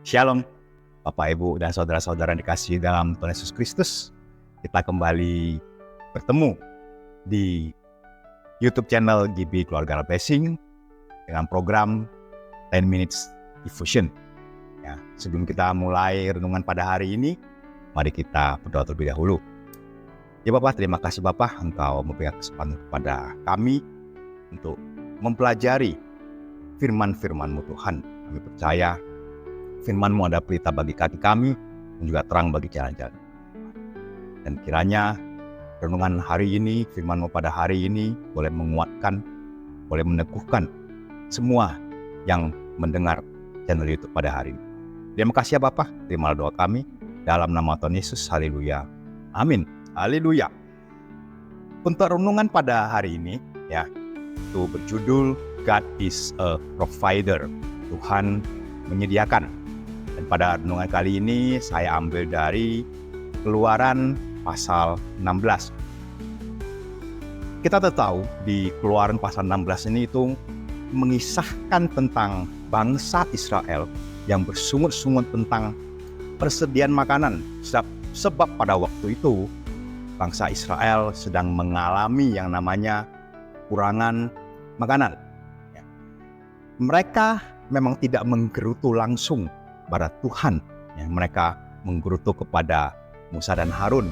Shalom, Bapak, Ibu, dan saudara-saudara yang dikasihi dalam Tuhan Yesus Kristus. Kita kembali bertemu di YouTube channel GB Keluarga Blessing dengan program 10 Minutes Devotion. Ya, sebelum kita mulai renungan pada hari ini, mari kita berdoa terlebih dahulu. Ya Bapak, terima kasih Bapak, Engkau memberikan kesempatan kepada kami untuk mempelajari firman-firman-Mu Tuhan. Kami percaya firman-Mu adalah pelita bagi kaki kami dan juga terang bagi jalan-jalan. Dan kiranya renungan hari ini, firman-Mu pada hari ini boleh menguatkan, boleh meneguhkan semua yang mendengar channel YouTube pada hari ini. Terima kasih ya Bapak, terimalah doa kami dalam nama Tuhan Yesus. Haleluya. Amin. Haleluya. Untuk renungan pada hari ini, ya, itu berjudul God is a Provider. Tuhan menyediakan. Dan pada renungan kali ini saya ambil dari Keluaran pasal 16. Kita tahu di Keluaran pasal 16 ini itu mengisahkan tentang bangsa Israel yang bersungut-sungut tentang persediaan makanan. Sebab pada waktu itu bangsa Israel sedang mengalami yang namanya kekurangan makanan. Mereka memang tidak menggerutu langsung kepada Tuhan, ya, mereka menggerutu kepada Musa dan Harun,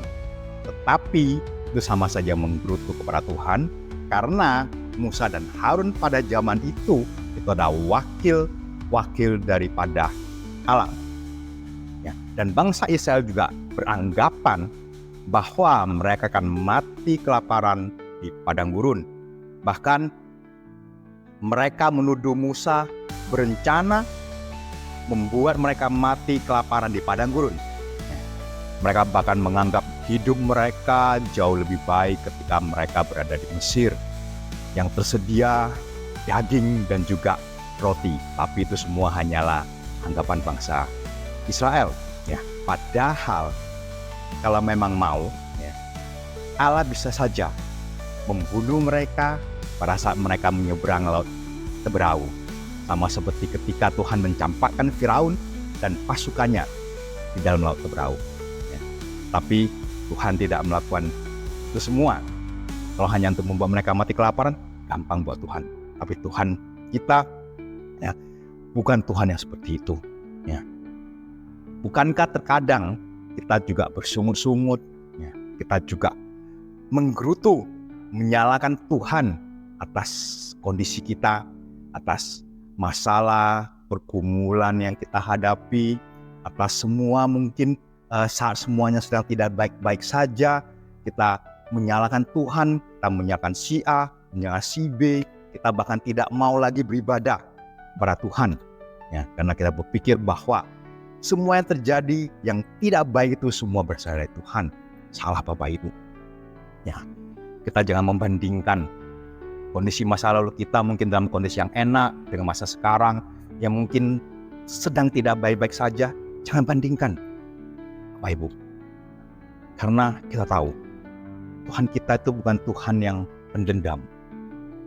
tetapi itu sama saja menggerutu kepada Tuhan, karena Musa dan Harun pada zaman itu adalah wakil daripada Allah, ya. Dan bangsa Israel juga beranggapan bahwa mereka akan mati kelaparan di padang gurun. Bahkan mereka menuduh Musa berencana membuat mereka mati kelaparan di padang gurun. Mereka bahkan menganggap hidup mereka jauh lebih baik ketika mereka berada di Mesir, yang tersedia daging dan juga roti. Tapi itu semua hanyalah anggapan bangsa Israel. Ya, padahal kalau memang mau, ya, Allah bisa saja membunuh mereka pada saat mereka menyeberang laut Teberau. Sama seperti ketika Tuhan mencampakkan Firaun dan pasukannya di dalam laut Teberau. Ya. Tapi Tuhan tidak melakukan itu semua. Kalau hanya untuk membuat mereka mati kelaparan, gampang buat Tuhan. Tapi Tuhan kita, ya, bukan Tuhan yang seperti itu. Ya. Bukankah terkadang kita juga bersungut-sungut, ya, kita juga menggerutu, menyalahkan Tuhan atas kondisi kita, atas masalah, pergumulan yang kita hadapi, atas semua mungkin saat semuanya sedang tidak baik-baik saja, kita menyalahkan Tuhan, kita menyalahkan si A, menyalahkan si B, kita bahkan tidak mau lagi beribadah kepada Tuhan, ya, karena kita berpikir bahwa semua yang terjadi yang tidak baik itu semua berasal dari Tuhan. Salah Bapak Ibu. Ya, kita jangan membandingkan kondisi masa lalu kita mungkin dalam kondisi yang enak dengan masa sekarang yang mungkin sedang tidak baik-baik saja. Jangan bandingkan, Bapak Ibu. Karena kita tahu Tuhan kita itu bukan Tuhan yang pendendam.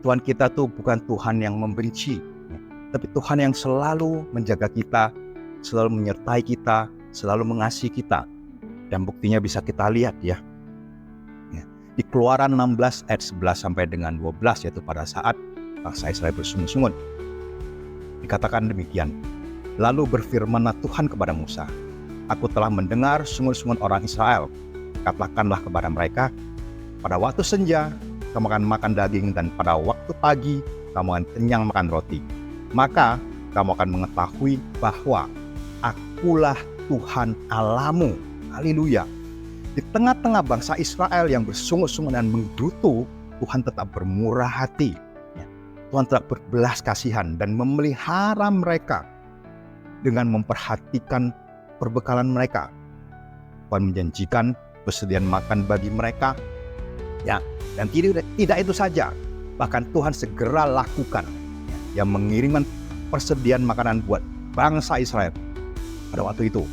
Tuhan kita itu bukan Tuhan yang membenci, tapi Tuhan yang selalu menjaga kita, selalu menyertai kita, selalu mengasihi kita. Dan buktinya bisa kita lihat, ya. Di Keluaran 16 ayat 11 sampai dengan 12, yaitu pada saat bangsa Israel bersungut-sungut. Dikatakan demikian, lalu berfirmanlah Tuhan kepada Musa, aku telah mendengar sungut-sungut orang Israel. Katakanlah kepada mereka, pada waktu senja kamu akan makan daging, dan pada waktu pagi kamu akan kenyang makan roti. Maka kamu akan mengetahui bahwa akulah Tuhan Allahmu. Haleluya. Di tengah-tengah bangsa Israel yang bersungut-sungut dan menggerutu, Tuhan tetap bermurah hati. Tuhan tetap berbelas kasihan dan memelihara mereka dengan memperhatikan perbekalan mereka. Tuhan menjanjikan persediaan makan bagi mereka. Ya, dan tidak itu saja, bahkan Tuhan segera lakukan, ya, yang mengirimkan persediaan makanan buat bangsa Israel pada waktu itu.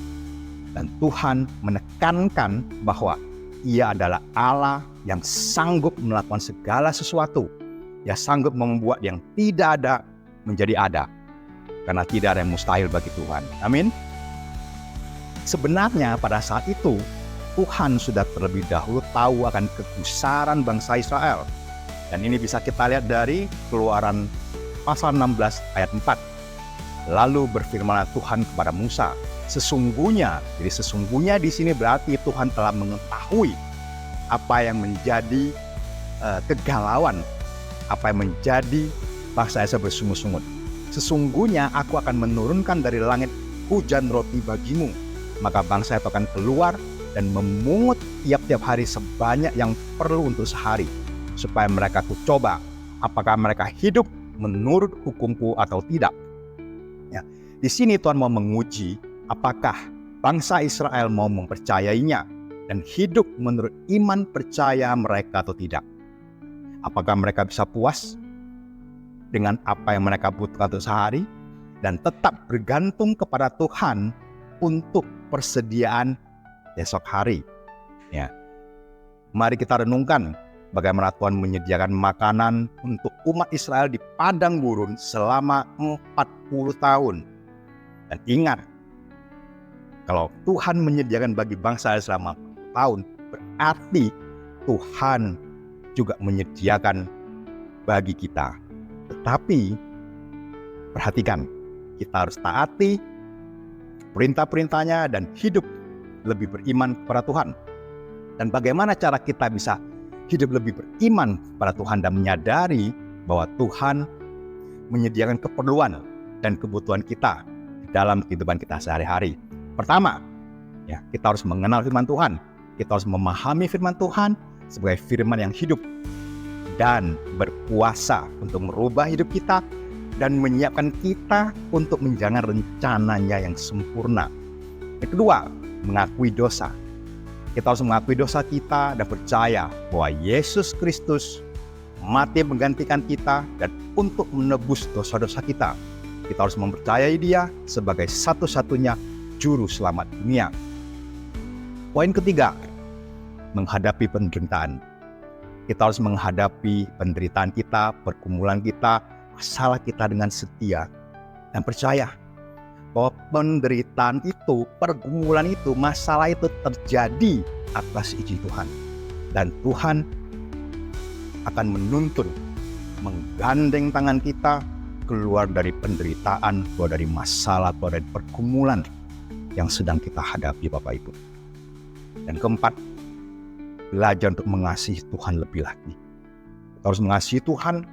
Dan Tuhan menekankan bahwa Ia adalah Allah yang sanggup melakukan segala sesuatu. Ia sanggup membuat yang tidak ada menjadi ada. Karena tidak ada yang mustahil bagi Tuhan. Amin. Sebenarnya pada saat itu, Tuhan sudah terlebih dahulu tahu akan kegusaran bangsa Israel. Dan ini bisa kita lihat dari Keluaran pasal 16 ayat 4. Lalu berfirmanlah Tuhan kepada Musa, sesungguhnya di sini berarti Tuhan telah mengetahui apa yang menjadi kegalauan, apa yang menjadi bangsa Israel bersungut-sungut. Sesungguhnya aku akan menurunkan dari langit hujan roti bagimu, maka bangsa itu akan keluar dan memungut tiap-tiap hari sebanyak yang perlu untuk sehari, supaya mereka coba apakah mereka hidup menurut hukumku atau tidak. Ya, di sini Tuhan mau menguji apakah bangsa Israel mau mempercayainya dan hidup menurut iman percaya mereka atau tidak. Apakah mereka bisa puas dengan apa yang mereka butuhkan untuk sehari dan tetap bergantung kepada Tuhan untuk persediaan esok hari. Ya. Mari kita renungkan bagaimana Tuhan menyediakan makanan untuk umat Israel di padang gurun selama 40 tahun. Dan ingat, kalau Tuhan menyediakan bagi bangsa Israel selama 40 tahun, berarti Tuhan juga menyediakan bagi kita. Tetapi perhatikan, kita harus taati perintah-perintahnya dan hidup lebih beriman kepada Tuhan. Dan bagaimana cara kita bisa hidup lebih beriman kepada Tuhan dan menyadari bahwa Tuhan menyediakan keperluan dan kebutuhan kita dalam kehidupan kita sehari-hari. Pertama, ya, kita harus mengenal firman Tuhan. Kita harus memahami firman Tuhan sebagai firman yang hidup dan berkuasa untuk merubah hidup kita dan menyiapkan kita untuk menjalankan rencananya yang sempurna. Yang kedua, mengakui dosa. Kita harus mengakui dosa kita dan percaya bahwa Yesus Kristus mati menggantikan kita dan untuk menebus dosa-dosa kita. Kita harus mempercayai Dia sebagai satu-satunya juru selamat dunia. Poin ketiga, menghadapi penderitaan. Kita harus menghadapi penderitaan kita, pergumulan kita, masalah kita dengan setia dan percaya bahwa penderitaan itu, pergumulan itu, masalah itu terjadi atas izin Tuhan. Dan Tuhan akan menuntun, menggandeng tangan kita keluar dari penderitaan, keluar dari masalah, keluar dari pergumulan yang sedang kita hadapi, Bapak Ibu. Dan keempat, belajar untuk mengasihi Tuhan lebih lagi. Kita harus mengasihi Tuhan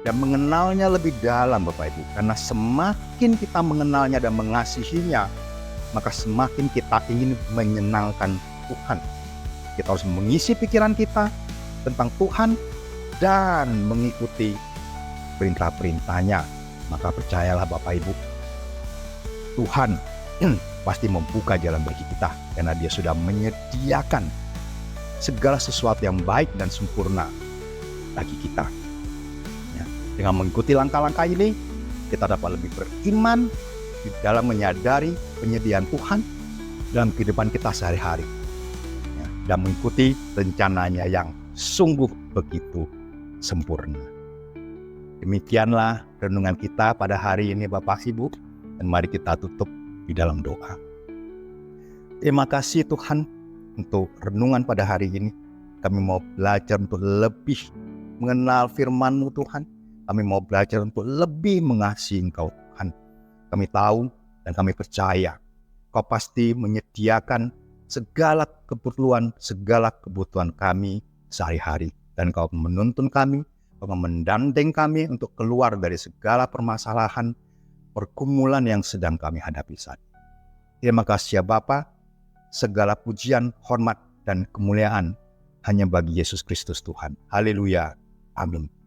dan mengenalnya lebih dalam, Bapak Ibu. Karena semakin kita mengenalnya dan mengasihinya, maka semakin kita ingin menyenangkan Tuhan. Kita harus mengisi pikiran kita tentang Tuhan dan mengikuti perintah-perintahnya. Maka percayalah Bapak Ibu, Tuhan pasti membuka jalan bagi kita, karena Dia sudah menyediakan segala sesuatu yang baik dan sempurna bagi kita. Ya, dengan mengikuti langkah-langkah ini, kita dapat lebih beriman di dalam menyadari penyediaan Tuhan dalam kehidupan kita sehari-hari, ya, dan mengikuti rencananya yang sungguh begitu sempurna. Demikianlah renungan kita pada hari ini, Bapak Ibu, dan mari kita tutup di dalam doa. Terima kasih Tuhan untuk renungan pada hari ini. Kami mau belajar untuk lebih mengenal firman-Mu Tuhan. Kami mau belajar untuk lebih mengasihi Engkau Tuhan. Kami tahu dan kami percaya Kau pasti menyediakan segala keperluan, segala kebutuhan kami sehari-hari. Dan Kau menuntun kami, Kau mendandeng kami untuk keluar dari segala permasalahan, pergumulan yang sedang kami hadapi saat ini. Terima kasih ya Bapa. Segala pujian, hormat, dan kemuliaan hanya bagi Yesus Kristus Tuhan. Haleluya. Amin.